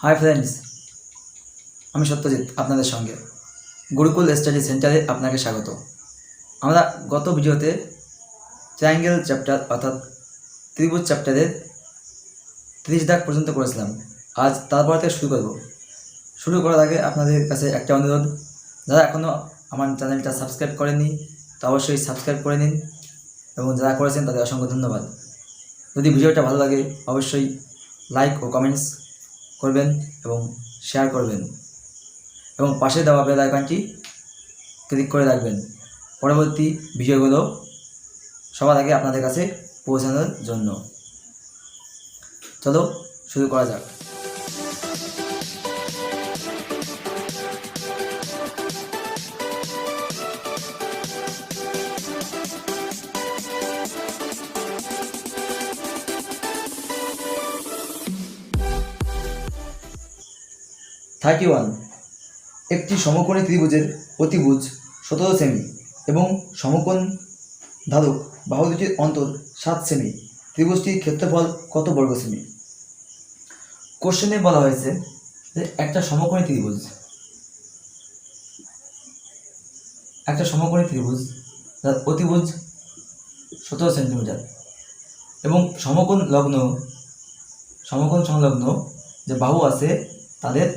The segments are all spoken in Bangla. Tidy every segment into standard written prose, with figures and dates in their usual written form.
হাই ফ্রেন্ডস, আমি সত্যজিৎ আপনাদের সঙ্গে গুরুকুল স্টাডি সেন্টারে আপনাকে স্বাগত। আমরা গত ভিডিওতে ট্রায়াঙ্গেল চ্যাপ্টার অর্থাৎ ত্রিভুজ চ্যাপ্টারের 30 দাগ পর্যন্ত করেছিলাম। আজ তারপর থেকে শুরু করার আগে আপনাদের কাছে একটা অনুরোধ, যারা এখনও আমার চ্যানেলটা সাবস্ক্রাইব করেননি তা অবশ্যই সাবস্ক্রাইব করে নিন, এবং যারা করেছেন তাদের অসংখ্য ধন্যবাদ। যদি ভিডিওটা ভালো লাগে অবশ্যই লাইক ও কমেন্টস করবেন এবং শেয়ার করবেন, এবং পাশে দেওয়া বেল আইকনটি ক্লিক করে রাখবেন পরবর্তী ভিডিওগুলো সবার আগে আপনাদের কাছে পৌঁছানোর জন্য। চলো শুরু করা যাক। একটি সমকোণী ত্রিভুজের অতিভুজ 17 সেমি এবং সমকোণ ধারক বাহু দুটির অন্তর 7 সেমি। ত্রিভুজটির ক্ষেত্রফল কত বর্গ সেমি? কোশ্চেনে বলা হয়েছে যে একটা সমকোণী ত্রিভুজ যার অতিভুজ 17 সেন্টিমিটার এবং সমকোণ সংলগ্ন যে বাহু আছে তাদের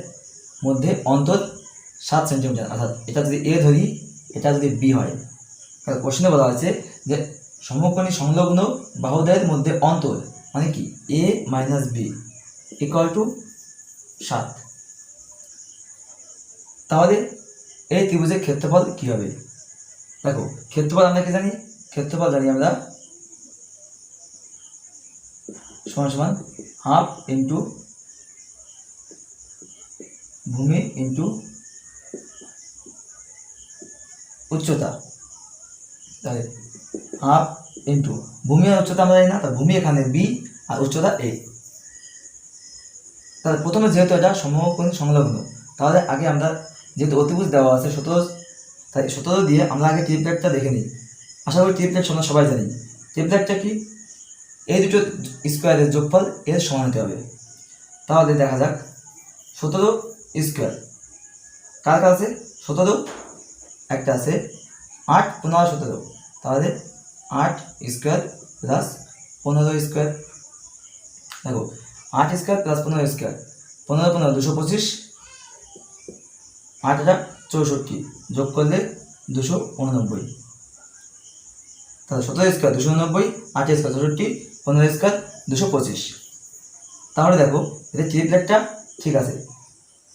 মধ্যে অন্তর 7 সেন্টিমিটার, অর্থাৎ এটা যদি এ ধরি, এটা যদি বি হয়। কোশ্চেনে বলা হয়েছে যে সমকোণী সংলগ্ন বাহুদ্বয়ের মধ্যে অন্তর মানে কি এ মাইনাস বি ইকুয়াল টু 7। তাহলে এই ত্রিভুজের ক্ষেত্রফল কি হবে? দেখো, ক্ষেত্রফল আমরা কি জানি? ক্ষেত্রফল জানি আমরা সমান হাফ ইন্টু ভূমি ইন্টু উচ্চতা। তাহলে হাফ ইন্টু ভূমি আর উচ্চতা আমরা জানি না, তার ভূমি এখানে বি আর উচ্চতা এ। তাহলে প্রথমে যেহেতু এটা সমকোণী সংলগ্ন, তাহলে আগে আমরা যেহেতু অতিভুজ দেওয়া আছে 17, তাই 17 দিয়ে আমরা আগে ট্রিপলেটটা দেখে নিই। আশা করি ট্রিপলেট আমরা সবাই জানি। ট্রিপলেটটা কি? এই দুটো স্কোয়ারের যোগফল এর সমান হতে হবে। তাহলে দেখা যাক 17 স্কোয়ার কার কাছে? 17 একটা আছে 8 15 17, তাহলে 8 স্কোয়ার প্লাস 15 স্কোয়ার। দেখো 8 স্কোয়ার প্লাস 15 স্কোয়ার, 15 15 225, 8 64, যোগ করলে 289। তাহলে 17 স্কোয়ার 289, 8 স্কোয়ার 64, 15 স্কোয়ার 225। তাহলে দেখো এটা ট্রিপলেটটা ঠিক আছে।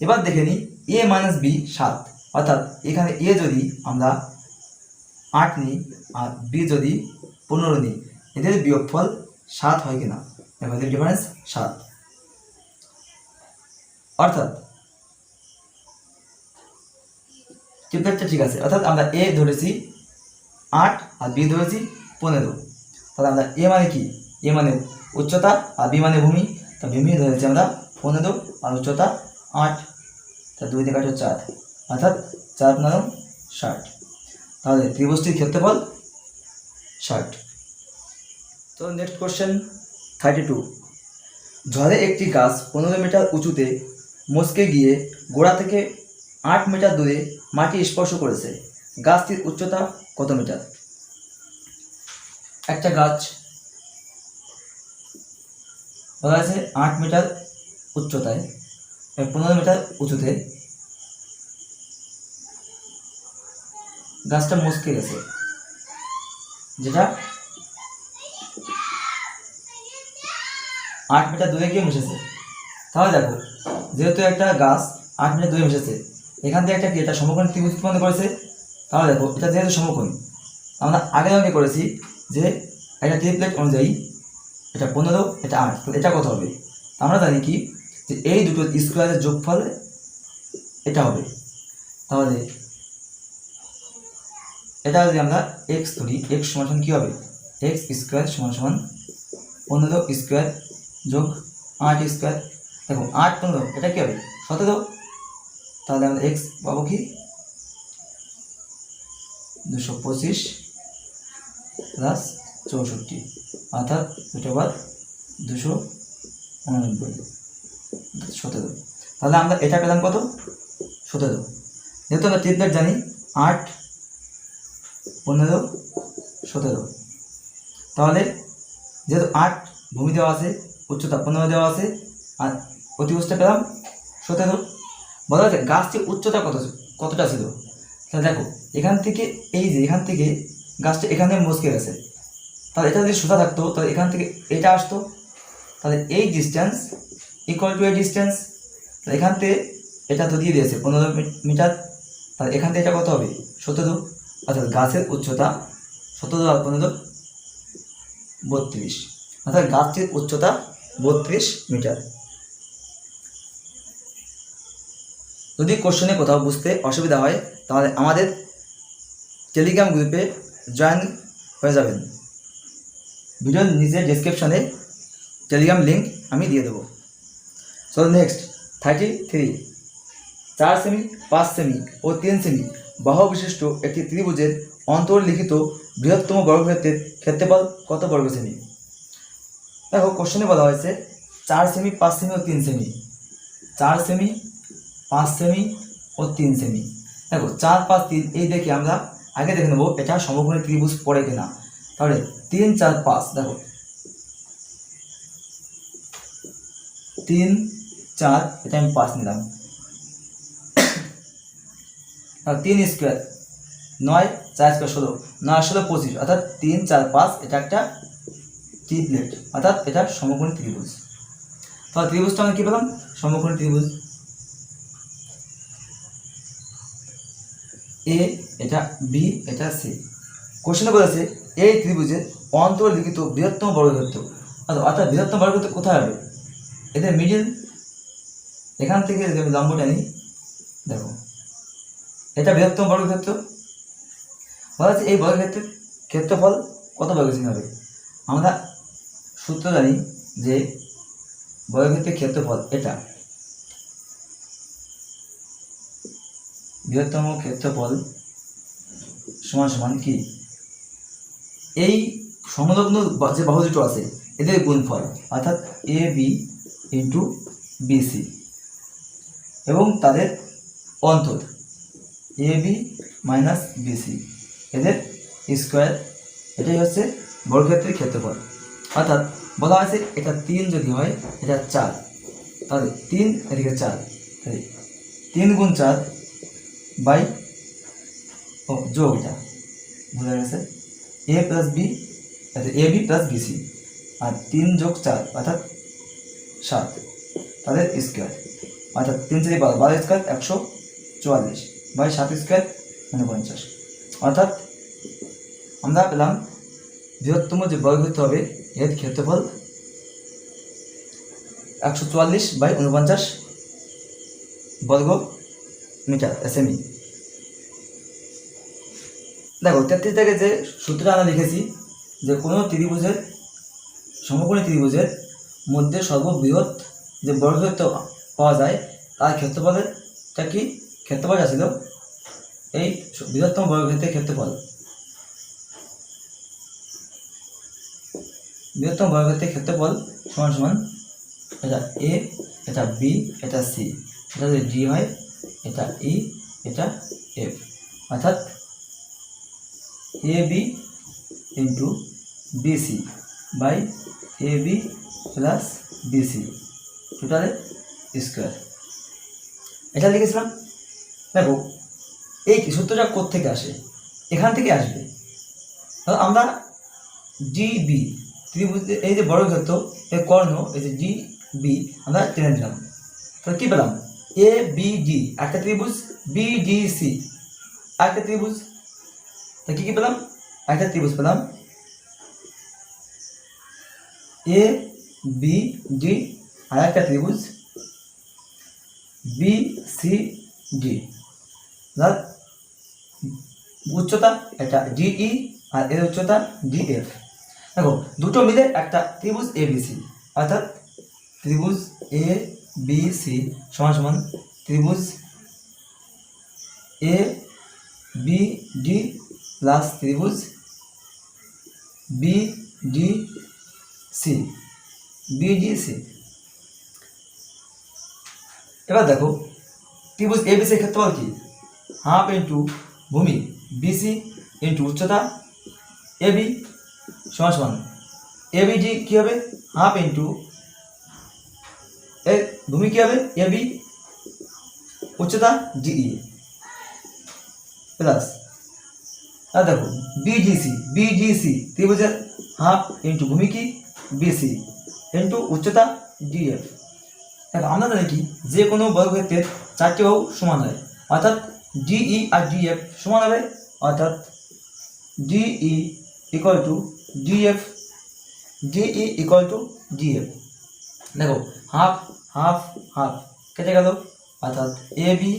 এবার দেখে নিই এ মাইনাস বি 7, অর্থাৎ এখানে এ যদি আমরা 8 নিই আর বি যদি 15 নিই, এদের বিয়োগফল 7 হয় কিনা? দেখো এদের ডিফারেন্স 7, অর্থাৎ ট্রিপলেটটা ঠিক আছে। অর্থাৎ আমরা এ ধরেছি 8 আর বি ধরেছি 15। তাহলে আমরা এ মানে কি? এ মানে উচ্চতা আর বি মানে ভূমি। তা ভূমি ধরেছি আমরা 15 আর উচ্চতা 8, তা 2 দিয়ে কাটো 4, অর্থাৎ 4 9 60। তাহলে ত্রিভুজটির ক্ষেত্রফল 60। তো নেক্সট কোশ্চেন 32। ঝড়ে একটি গাছ 15 মিটার উঁচুতে মচকে গিয়ে গোড়া থেকে 8 মিটার দূরে মাটি স্পর্শ করেছে। গাছটির উচ্চতা কত মিটার? একটা গাছ বলা আছে 8 মিটার উচ্চতায় 15 মিটার উঁচুতে গাছটা মচকে গেছে, যেটা 8 মিটার দূরে গিয়ে মিশেছে। তাহলে দেখো যেহেতু একটা গাছ 8 মিটার দূরে মিশেছে, এখান থেকে একটা কি এটা সমকোণী ত্রিভুজ উৎপন্ন করেছে। তাহলে দেখো এটা যেহেতু সমকোণী, আমরা আগে অঙ্কে করেছি যে একটা ট্রিপলেট অনুযায়ী এটা 15 এটা 8, এটা কত হবে? আমরা জানি কি যে এই দুটো স্কোয়ারের যোগফল এটা হবে। তাহলে এটা যদি আমরা এক্স ধরি, এক্স সমান কি হবে? এক্স স্কোয়ার সমান 15 স্কোয়ার যোগ 8 স্কোয়ার। দেখো 8 15 এটা কি হবে? 17। তাহলে আমরা এক্স পাবো কি 225 প্লাস 64, অর্থাৎ এটা আবার 289 17। তাহলে আমরা এটা পেলাম কত, 17। যেহেতু আমরা ত্রিভুজ জানি 8, 15, 17, তাহলে যেহেতু 8 ভূমি দেওয়া আছে, উচ্চতা 15 দেওয়া আছে, আর অতিভুজটা পেলাম 17। বলা হচ্ছে গাছটির উচ্চতা কতটা ছিল। তাহলে দেখো এখান থেকে এই যে এখান থেকে গাছটা এখানে মচকে গেছে, তাহলে এটা যদি সোজা থাকতো তাহলে এখান থেকে এটা আসতো, তাহলে এই ডিস্টেন্স ইকুয়াল টু এই ডিস্টেন্স। তাহলে এখান থেকে এটা তো দিয়ে দিয়েছে 15 মিটার, তাহলে এখান থেকে এটা কত হবে 17, অর্থাৎ গাছের উচ্চতা 17 আর 15 32, অর্থাৎ গাছটির উচ্চতা 32 মিটার। যদি কোশ্চেনে কোথাও বুঝতে অসুবিধা হয় তাহলে আমাদের টেলিগ্রাম গ্রুপে জয়েন হয়ে যাবেন। ভিডিওর নিচে ডেসক্রিপশনে টেলিগ্রাম লিঙ্ক আমি দিয়ে দেবো। সো নেক্সট 33, 4 সেমি, 5 সেমি ও 3 সেমি বাহু বিশিষ্ট একটি ত্রিভুজের অন্তর্লিখিত বৃহত্তম বর্গক্ষেত্রের ক্ষেত্রফল কত বর্গ সেমি। দেখো কোশ্চেনে বলা হয়েছে 4 সেমি, 5 সেমি ও 3 সেমি, 4 সেমি, 5 সেমি ও 3 সেমি। দেখো 4, 5, 3 এই দেখে আমরা আগে দেখে নেবো এটা সমকোণী ত্রিভুজ পড়ে কিনা। তাহলে 3, 4, 5, দেখো 3, 4, এটা আমি 5 নিলাম। 3 স্কোয়ার 9, 4 স্কোয়ার 16, 9 16 25, অর্থাৎ 3, 4, 5 এটা একটা ট্রিপলেট, অর্থাৎ এটা সমকোণী ত্রিভুজ। তাহলে ত্রিভুজটা আমরা কী পেলাম, সমকোণী ত্রিভুজ। এ এটা বি এটা সি। কোশ্চেনে বলেছে এই ত্রিভুজের অন্তর্লিখিত বৃহত্তম বর্গক্ষেত্র, অর্থাৎ বৃহত্তম বর্গক্ষেত্র কোথায় হবে, এদের মিডিল এখান থেকে যদি আমি লম্বটা নিই, দেখো এটা বৃহত্তম বর্গক্ষেত্র। বলা হচ্ছে এই বর্গক্ষেত্রের ক্ষেত্রফল কত বর্গ সেমি হবে। আমরা সূত্র জানি যে বর্গক্ষেত্রের ক্ষেত্রফল এটা বৃহত্তম ক্ষেত্রফল সমান সমান কি, এই সংলগ্ন যে বাহু দুটো আছে এদের গুণফল, অর্থাৎ এ বি ইন্টু বিসি, এবং তাদের অন্তর এ বি মাইনাস বিসি, এদের স্কোয়ার। এটাই হচ্ছে বর্গক্ষেত্রের ক্ষেত্রফল। অর্থাৎ বলা হয়েছে এটা 3 যদি হয় এটা 4, তাহলে 3 এদিকে 4, তাহলে 3 গুণ 4 বাই যোগ, এটা বোঝা গেছে এ প্লাস বি, এ বি প্লাস বিসি, আর 3 যোগ 4 অর্থাৎ 7, তাদের স্কোয়ার, অর্থাৎ 3 4 12, 12 স্কোয়ার 144 বাই 7 স্কোয়ার 49। অর্থাৎ আমরা পেলাম বৃহত্তম যে বর্গক্ষেত্র হবে এর ক্ষেত্রফল 144 বাই 49 বর্গ মিটার সেমি। দেখো 33 থেকে যে সূত্রটা আমরা লিখেছি যে কোনো ত্রিভুজের সমকোণী ত্রিভুজের মধ্যে সর্ববৃহৎ যে বর্গক্ষেত্র পাওয়া যায় তার ক্ষেত্রফলেরটা কি, ক্ষেত্রফলটা ছিল এই বৃহত্তম বর্গক্ষেত্রের ক্ষেত্রফল, বৃহত্তম বর্গক্ষেত্রের ক্ষেত্রফল সমান সমান এটা এ, এটা বি, এটা সি, এটা যদি ডি হয়, এটা ই, এটা এফ, অর্থাৎ A B into BC by A B plus BC টোটালে স্কোয়ার, এটা লিখেছিলাম। দেখো এই সূত্রটা কোত্থেকে আসে, এখান থেকে আসবে। তাহলে আমরা ডিবি ত্রিভুজ, এই যে বর্গক্ষেত্র এর কর্ণ, এই যে ডি বি আমরা টেনে দিলাম, তাহলে কী পেলাম, এ বি ডি একটা ত্রিভুজ, বি ডি সি একটা ত্রিভুজ, তাহলে কী পেলাম, একটা ত্রিভুজ পেলাম এ বি ডি, আর একটা ত্রিভুজ বি সি ডি, উচ্চতা এটা ডিই আর এর উচ্চতা ডিএফ। দেখো দুটো মিলে একটা ত্রিভুজ এ বি সি, অর্থাৎ ত্রিভুজ এ বি সি সমান সমান ত্রিভুজ এ বি ডি প্লাস ত্রিভুজ বি ডি সি, বিডিসি। এবার দেখো ত্রিভুজ এবিসির ক্ষেত্রফল কি, হাফ ইন্টু ভূমি বিসি ইন্টু উচ্চতা এবি সমান সমান এবিডি কী হবে, হাফ ইন্টু এ ভূমি কী হবে এবি উচ্চতা ডিই প্লাস, আর দেখো বিডিসি ত্রিভুজের হাফ ইন্টু ভূমি কি বিসি ইন্টু উচ্চতা ডিএফ। দেখো আমরা জানি কি যে কোনো বর্গক্ষেত্রের চারটি বাহু সমান হয়, অর্থাৎ ডিই আর ডিএফ সমান হবে, অর্থাৎ DE equal to DF, DE equal to DF. দেখো হাফ হাফ হাফ কেটে গেল, অর্থাৎ এ বি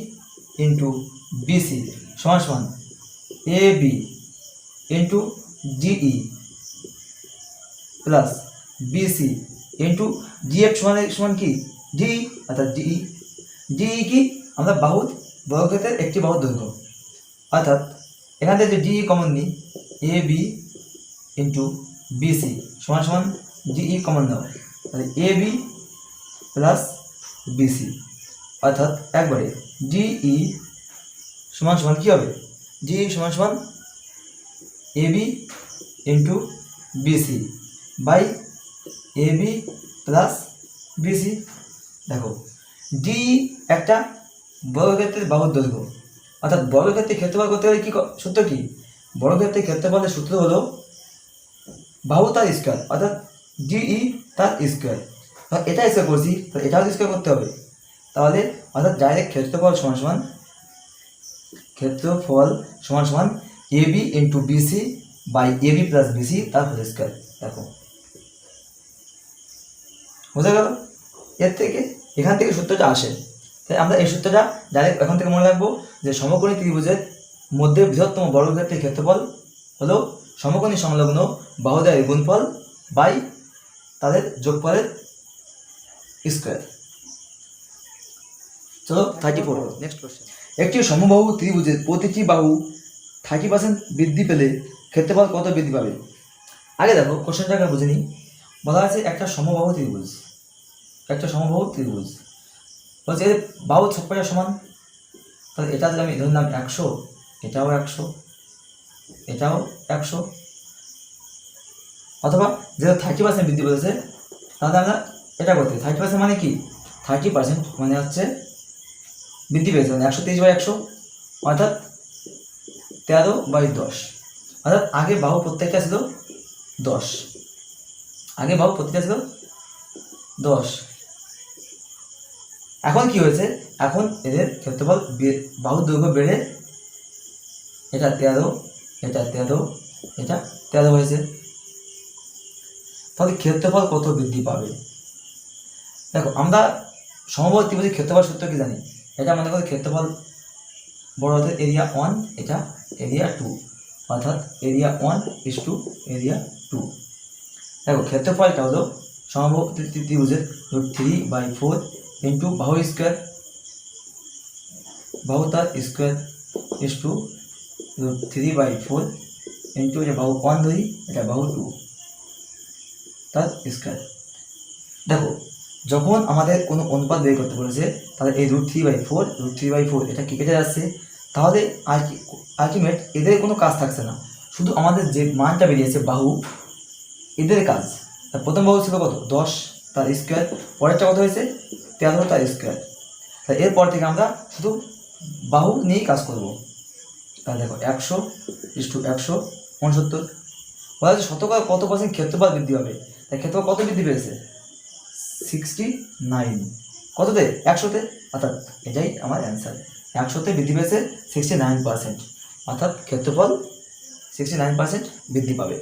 ইন্টু বিসি সমান সমান A B into DE plus BC into DF সমান সমান কি ডিই, অর্থাৎ ডিই কি আমরা বাহু বর্গক্ষেত্রের একটি বাহুর দৈর্ঘ্য, অর্থাৎ এখান থেকে যে ডিই কমন নিই এ বি ইন্টু বিসি সমান সমান ডিই কমন নাও, তাহলে এ বি প্লাস বিসি, অর্থাৎ একবারে ডিই সমান সমান কী হবে, ডিই সমান সমান A B into BC by A B plus BC. দেখো ডিই একটা বর্গক্ষেত্রের বাহুর দৈর্ঘ্য, অর্থাৎ বর্গক্ষেত্রের ক্ষেত্রফল করতে গেলে কী সূত্র কি, বর্গক্ষেত্রের ক্ষেত্রফলের সূত্র হলো বাহু তার স্কোয়ার, অর্থাৎ ডিই তার স্কোয়ার। এটা স্কোয়ার করছি তো এটাও স্কোয়ার করতে হবে, তাহলে অর্থাৎ ডাইরেক্ট ক্ষেত্রফল সমান সমান A B into BC by A B plus BC তার হোল স্কোয়ার। দেখো বোঝা গেল, এখান থেকে সূত্রটা আসে, তাই আমরা এই সূত্রটা ডাইরেক্ট এখন থেকে মনে রাখবো যে সমকোণী ত্রিভুজের মধ্যে বৃহত্তম বর্গক্ষেত্রের ক্ষেত্রফল হলো সমকোণী সংলগ্ন বাহুদ্বয়ের গুণফল বাই তাদের যোগফলের স্কোয়ার। চলো 34 নেক্সট কোশ্চেন। একটি সমবাহু ত্রিভুজের প্রতিটি বাহু 30% বৃদ্ধি পেলে ক্ষেত্রফল কত বৃদ্ধি পাবে? আগে দেখো কোশ্চেনটাকে বুঝে নিই। বলা আছে একটা সমবাহু ত্রিভুজ বলছে এর বাহু সবকটা সমান, তাহলে এটা যদি আমি ধরলাম 100, এটাও 100, এটাও 100, অথবা যেহেতু 30% বৃদ্ধি পেয়েছে তাহলে আমরা এটা করতে 30% মানে কি 30% মানে হচ্ছে বৃদ্ধি পেয়েছে, মানে 130/100 অর্থাৎ 13/10, অর্থাৎ আগে বাহু প্রত্যেকটা ছিল 10, এখন কি হয়েছে, এখন এদের ক্ষেত্রফল বাহুর দৈর্ঘ্য বেড়ে এটা 13, এটা 13, এটা 13 হয়েছে, তাহলে ক্ষেত্রফল কত বৃদ্ধি পাবে? দেখো আমরা সমবাহু ত্রিভুজের ক্ষেত্রফল সূত্র কি জানি, এটা মনে করো ক্ষেত্রফল বড় হাতের এরিয়া 1, এটা এরিয়া 2, অর্থাৎ এরিয়া 1 is to এরিয়া 2। দেখো ক্ষেত্রফলটা হলো সমবাহু ত্রিভুজের √3/4 ইন্টু বাহু স্কোয়ার, বাহু তার স্কোয়ার is to √3/4 ইন্টু এটা বাহু 1 ধরি, এটা বাহু 2 তার স্কোয়ার। দেখো যখন আমাদের কোনো অনুপাত বের করতে বলেছে তাহলে এই √3/4 এটা কি কেটে যাচ্ছে, তাহলে আলটিমেট এদের কোনো কাজ থাকছে না, শুধু আমাদের যে মানটা বেরিয়েছে বাহু এদের কাজ। প্রথম বাহু ছিল কত 10 তার স্কোয়ার, পরেরটা কত হয়েছে 13 তার স্কোয়ার, তাহলে এরপর থেকে আমরা শুধু বাহু নিয়েই কাজ করব। তাহলে দেখো 100 is to 100 69, বলা হচ্ছে শতকরা কত % ক্ষেত্রফল বৃদ্ধি হবে, তাই ক্ষেত্রফল কত বৃদ্ধি পেয়েছে 69, কততে 100তে, অর্থাৎ এটাই আমার অ্যান্সার, 100তে বৃদ্ধি পেয়েছে 69%, অর্থাৎ ক্ষেত্রফল 69% বৃদ্ধি পাবে।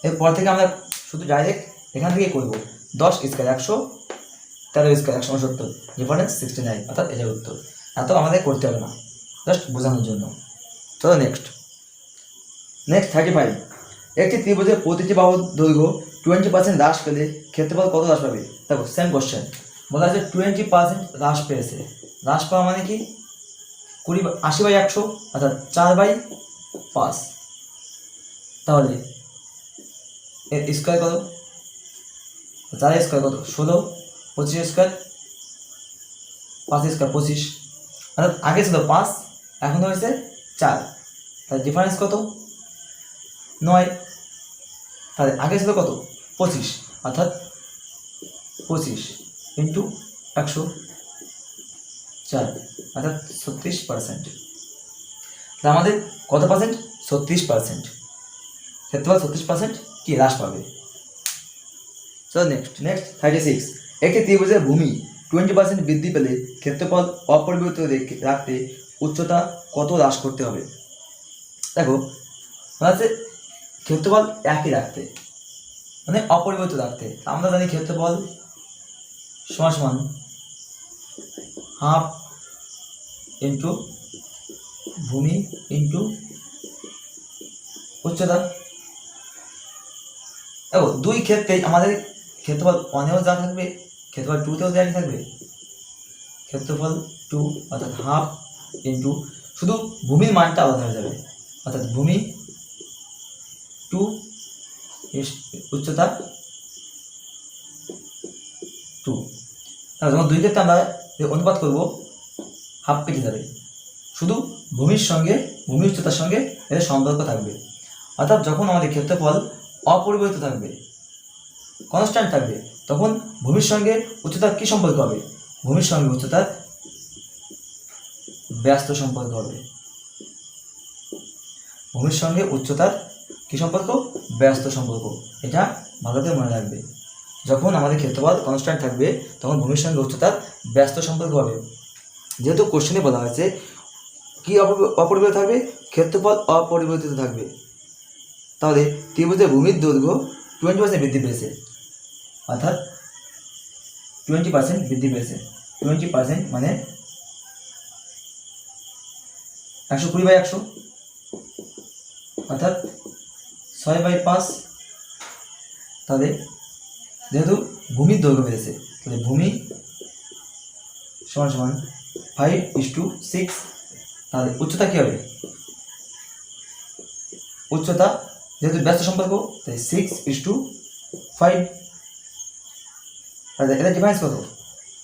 এরপর থেকে আমরা শুধু ডাইরেক্ট এখান থেকেই করব 10 স্কোয়ার 100, 13 স্কোয়ার 169, ডিফারেন্স 69, অর্থাৎ এটাই উত্তর। এত আমাদের করতে হবে না, জাস্ট বোঝানোর জন্য। চলো নেক্সট 35। একটি ত্রিভুজের প্রতিটি বাহুর দৈর্ঘ্য 20% হ্রাস পেলে ক্ষেত্রফল কত হ্রাস পাবে? দেখো সেম কোশ্চেন, বলা আছে 20% হ্রাস পেয়েছে, হ্রাস পাওয়া মানে কি 80/100, অর্থাৎ 4/5, তাহলে এর স্কোয়ার কত, 4 স্কোয়ার কত 16, 25 স্কোয়ার, 5 স্কোয়ার 25, অর্থাৎ আগে ছিল 5, এখন হয়েছে 4, তাহলে ডিফারেন্স কত? 9। তাহলে আগে ছিল কত? 25, অর্থাৎ 25 ইন্টু 104, অর্থাৎ 36%। তাহলে আমাদের কত পার্সেন্ট? 36%। ক্ষেত্রফল 36% কি হ্রাস পাবে। চলো নেক্সট 36। একটি ত্রিভুজের ভূমি 20% বৃদ্ধি পেলে ক্ষেত্রফল অপরিবর্তিত রাখতে উচ্চতা কত হ্রাস করতে হবে? দেখো হচ্ছে ক্ষেত্রফল একই রাখতে মানে অপরিবর্তিত রাখতে আমরা জানি ক্ষেত্রফল সমান সমান হাফ ইন্টু ভূমি ইন্টু উচ্চতা। দেখো দুই ক্ষেত্রেই আমাদের ক্ষেত্রফল 1-এও যা থাকবে, ক্ষেত্রফল 2-তেও যা থাকবে। ক্ষেত্রফল 2 অর্থাৎ হাফ ইন্টু শুধু ভূমির মানটা আলাদা হয়ে যাবে, অর্থাৎ ভূমি 2 উচ্চতা 2। তাহলে যখন দুই ক্ষেত্রে আমরা অনুপাত করব হাফ কেটে যাবে, শুধু ভূমির সঙ্গে ভূমি উচ্চতার সঙ্গে এর সম্পর্ক থাকবে। অর্থাৎ যখন আমাদের ক্ষেত্রফল অপরিবর্তিত থাকবে, কনস্ট্যান্ট থাকবে, তখন ভূমির সঙ্গে উচ্চতার কি সম্পর্ক হবে? ভূমির সঙ্গে উচ্চতার ব্যস্ত সম্পর্ক হবে। ভূমির সঙ্গে উচ্চতার কি সম্পর্ক? ব্যস্ত সম্পর্ক। এটা ভালো করে মনে রাখবে। যখন আমাদের ক্ষেত্রফল কনস্ট্যান্ট থাকবে তখন ভূমির সঙ্গে উচ্চতার ব্যস্ত সম্পর্ক হবে। যেহেতু কোশ্চেনে বলা হয়েছে কি অপরিবর্তিত থাকবে? ক্ষেত্রফল অপরিবর্তিত থাকবে। তাহলে ত্রিভুজের ভূমির দৈর্ঘ্য 20% বৃদ্ধি পেয়েছে, অর্থাৎ 20% বৃদ্ধি পেয়েছে। 20% মানে 120/100, অর্থাৎ 6/5। তাহলে যেহেতু ভূমির দৈর্ঘ্য বেড়েছে তাহলে ভূমি সমান সমান 5:6। তাহলে উচ্চতা কী হবে? উচ্চতা যেহেতু ব্যস্ত সম্পর্ক তাই 6:5। তাহলে এটা ডিফারেন্স কত?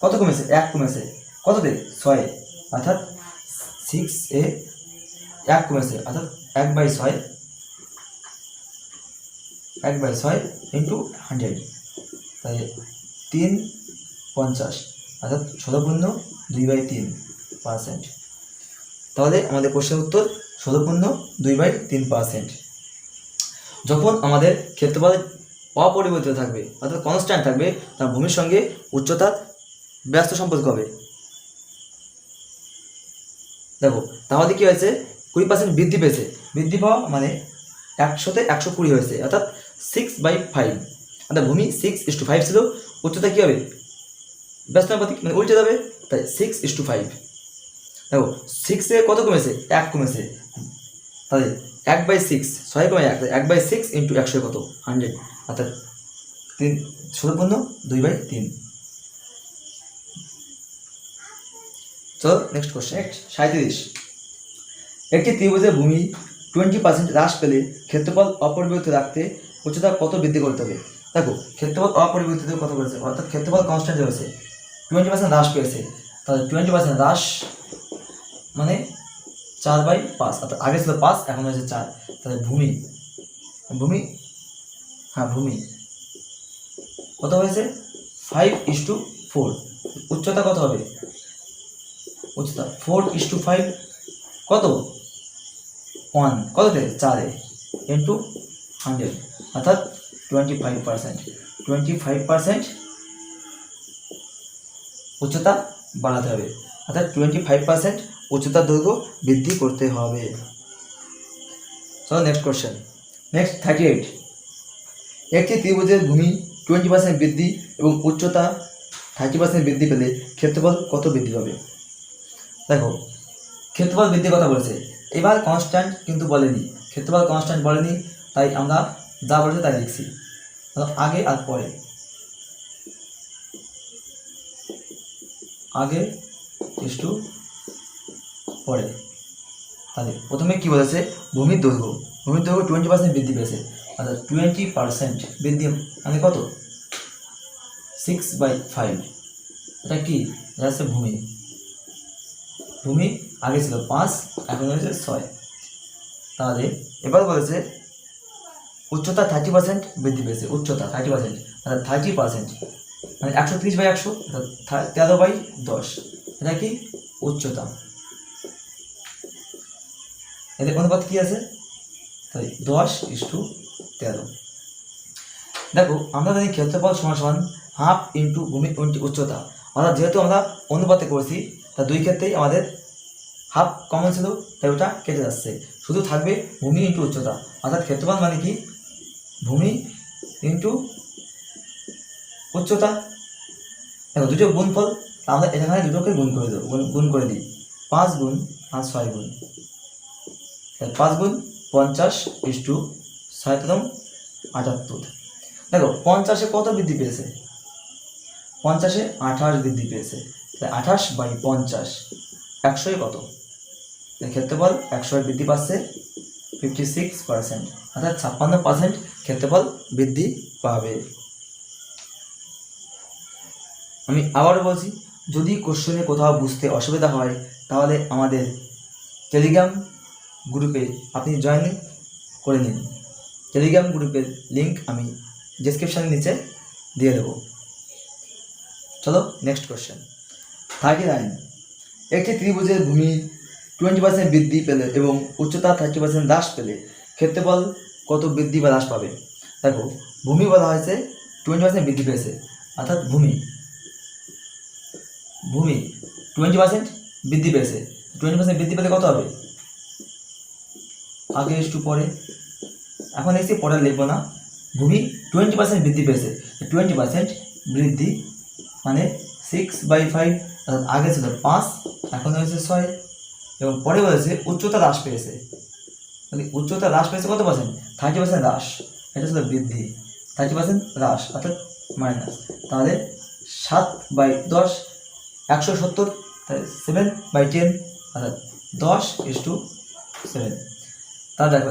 কত কমেছে? 1 কমেছে। কততে? 6, অর্থাৎ 6-এ 1 কমেছে, অর্থাৎ 1/6 ইন্টু 100, তাই 350, অর্থাৎ 16.2/3%। তাহলে আমাদের প্রশ্নের উত্তর 16.2/3%। যখন আমাদের ক্ষেত্রফল অপরিবর্তিত থাকবে অর্থাৎ কনস্ট্যান্ট থাকবে তার ভূমির সঙ্গে উচ্চতার ব্যস্ত সম্পর্ক হবে। দেখো তাহলে কি হয়েছে? 20% বৃদ্ধি পেয়েছে। বৃদ্ধি পাওয়া মানে 100-তে 120 হয়েছে, অর্থাৎ 6/5। অর্থাৎ ভূমি 6:5 ছিল, উচ্চতা কী হবে? ব্যস্তানুপাতিক মানে উল্টে যাবে, তাই 6:5। দেখো 6-এ কত কমেছে? 1 কমেছে। তাহলে 1/6, 6 কমে 1, 1/6 ইন্টু 100 কত? 100, অর্থাৎ 16.2/3। চলো নেক্সট কোশ্চেন 37। একটি ত্রিভুজের ভূমি 20% হ্রাস পেলে ক্ষেত্রফল অপরিবর্তিত রাখতে উচ্চতা কত বৃদ্ধি করতে হবে? দেখো ক্ষেত্রফল অপরিবর্তিত কত করেছে, অর্থাৎ ক্ষেত্রফল কনস্ট্যান্ট হয়েছে, 20% হ্রাস পেয়েছে। তাহলে 20% হ্রাস মানে 4/5, অর্থাৎ আগে ছিল 5 এখন হয়েছে 4। তাহলে ভূমি কত হয়েছে? 5:4। উচ্চতা কত হবে? উচ্চতা 4:5 কত? 1 কততে? 4-এ ইন্টু 100, অর্থাৎ 25%। 25% উচ্চতা বাড়াতে হবে, অর্থাৎ 25% উচ্চতার দৈর্ঘ্য বৃদ্ধি করতে হবে। চলো নেক্সট কোশ্চেন 38। একটি ত্রিভুজের ভূমি 20% বৃদ্ধি এবং উচ্চতা 30% বৃদ্ধি পেলে ক্ষেত্রফল কত বৃদ্ধি পাবে? দেখো ক্ষেত্রফল বৃদ্ধির কথা বলেছে, এবার কনস্ট্যান্ট কিন্তু বলেনি, ক্ষেত্রফল কনস্ট্যান্ট বলেনি, তাই আমরা যা বলেছে তাই লিখছি আগে আর পরে। আগে ইস্টু পরে। তাহলে প্রথমে কি বলেছে? ভূমির দৈর্ঘ্য 20% বৃদ্ধি পেয়েছে, অর্থাৎ 20% বৃদ্ধি মানে কত? 6/5 এটা কি? এটা হচ্ছে ভূমি। ভূমি আগে ছিল 5, এখন হয়েছে 6। তাহলে এবার বলেছে উচ্চতা 30% বৃদ্ধি পেয়েছে। উচ্চতা 30%, অর্থাৎ 30%, মানে 130/100, অর্থাৎ 13/10। এটা কি? উচ্চতা। এদের অনুপাত কি আছে? তাই 10:13। দেখো, আমরা জানি ক্ষেত্রফল সমান হাফ ইন্টু ভূমি ইন্টু উচ্চতা। অর্থাৎ যেহেতু আমরা অনুপাতে করেছি, তা দুই ক্ষেত্রেই আমাদের হাফ কমন ছিল, তাই ওটা কেটে যাচ্ছে, শুধু থাকবে ভূমি ইন্টু উচ্চতা। অর্থাৎ ক্ষেত্রফল মানে কি? ভূমি ইন্টু উচ্চতা। দেখো, দুটো গুণফল, আমরা এখানে দুটোকে গুণ করে দেবো, গুণ করে দিই। 5 গুণ আর 6 গুণ, 5 গুণ 50 ইস্টু 6 78। দেখো, 50-এ কত বৃদ্ধি পেয়েছে? 50-এ 28 বৃদ্ধি পেয়েছে। তাই 28/50, 100-এ কত? ক্ষেত্রফল 100 বৃদ্ধি পাচ্ছে 56%, অর্থাৎ 56% ক্ষেত্রফল বৃদ্ধি পাবে। আমি আবারও বলছি, যদি কোশ্চেনে কোথাও বুঝতে অসুবিধা হয়, তাহলে আমাদের টেলিগ্রাম গ্রুপে আপনি জয়েন করে নিন। টেলিগ্রাম গ্রুপের লিঙ্ক আমি ডেসক্রিপশানের নিচে দিয়ে দেবো। চলো নেক্সট কোশ্চেন। 39, একটি ত্রিভুজের ভূমি 20% বৃদ্ধি পেলে এবং উচ্চতা 30% হ্রাস পেলে ক্ষেত্রফল কত বৃদ্ধি বা হ্রাস পাবে? দেখো, ভূমি বলা হয়েছে 20% বৃদ্ধি পেয়েছে, অর্থাৎ ভূমি 20% বৃদ্ধি পেয়েছে। 20% বৃদ্ধি পেলে কত হবে? আগে একটু পরে, এখন এসে পরে লিখবো না। ভূমি 20% বৃদ্ধি পেয়েছে। 20% বৃদ্ধি মানে 6/5, আগে ছিল 5, এখন হয়েছে 6। এবং পরে বলেছে উচ্চতা হ্রাস পেয়েছে। তাহলে উচ্চতা হ্রাস পেয়েছে কত পার্সেন্ট? 30% হ্রাস। এটা ছিল বৃদ্ধি, 30% হ্রাস, অর্থাৎ মাইনাস। তাহলে 7/10, 170, তাহলে 7/10, অর্থাৎ 10:7। তাহলে দেখো,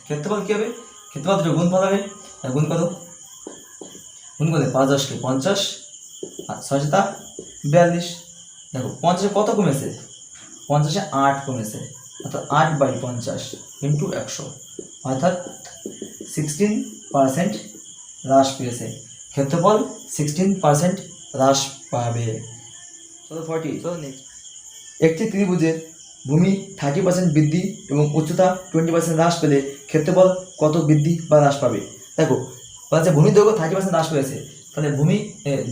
ক্ষেত্রফল কী হবে? ক্ষেত্রফল দুটো গুণফল হবে। গুণ কত? গুণ করলে 5-10 50, আর 6 42। দেখো, 50-এ কত কমেছে? 50-এ 8 কমেছে, অর্থাৎ 8/50 ইন্টু 100, অর্থাৎ 16% হ্রাস পেয়েছে। ক্ষেত্রফল 16% হ্রাস পাবে। চলো 40। চলো নেক্সট। একটি ত্রিভুজের ভূমি 30% বৃদ্ধি এবং উচ্চতা 20% হ্রাস পেলে ক্ষেত্রফল কত বৃদ্ধি বা হ্রাস পাবে? দেখো, বলছে ভূমির দৈর্ঘ্য 30% হ্রাস পেয়েছে। তাহলে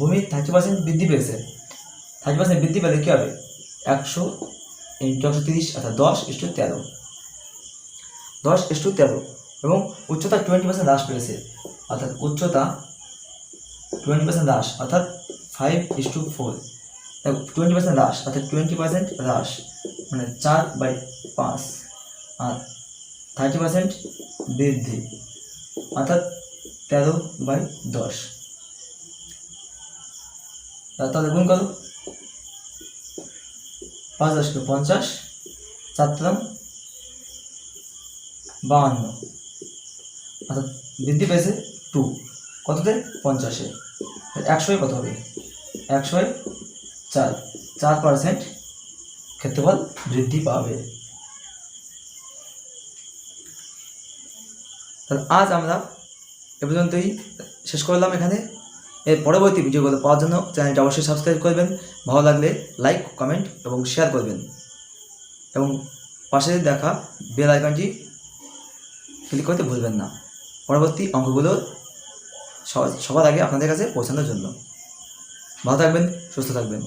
ভূমি 30% বৃদ্ধি পেয়েছে। 30% বৃদ্ধি পেলে কী হবে? 100 ইন্টু 130, অর্থাৎ 10:13। 10:13। এবং উচ্চতা 20% হ্রাস পেয়েছে, অর্থাৎ উচ্চতা 20% হ্রাস, অর্থাৎ 5:4। 20% হ্রাস, অর্থাৎ 20% হ্রাস, মানে 4/5। আর 30% বৃদ্ধি, অর্থাৎ 13/10। তাহলে গুণ করো, 5-10 50, 4 52, অর্থাৎ বৃদ্ধি পেয়েছে 2। কততে? 50-এ। 100-এ কত হবে? 100-এ 4% ক্ষেত্রফল বৃদ্ধি পাবে। তাহলে আজ আমরা এ পর্যন্তই শেষ করলাম এখানে। এর পরবর্তী ভিডিওগুলো পাওয়ার জন্য চ্যানেলটি অবশ্যই সাবস্ক্রাইব করবেন, ভালো লাগলে লাইক, কমেন্ট এবং শেয়ার করবেন, এবং পাশে দেখা বেল আইকনটি ক্লিক করতে ভুলবেন না, পরবর্তী অঙ্কগুলো সবার আগে আপনাদের কাছে পৌঁছানোর জন্য। ভালো থাকবেন, সুস্থ থাকবেন।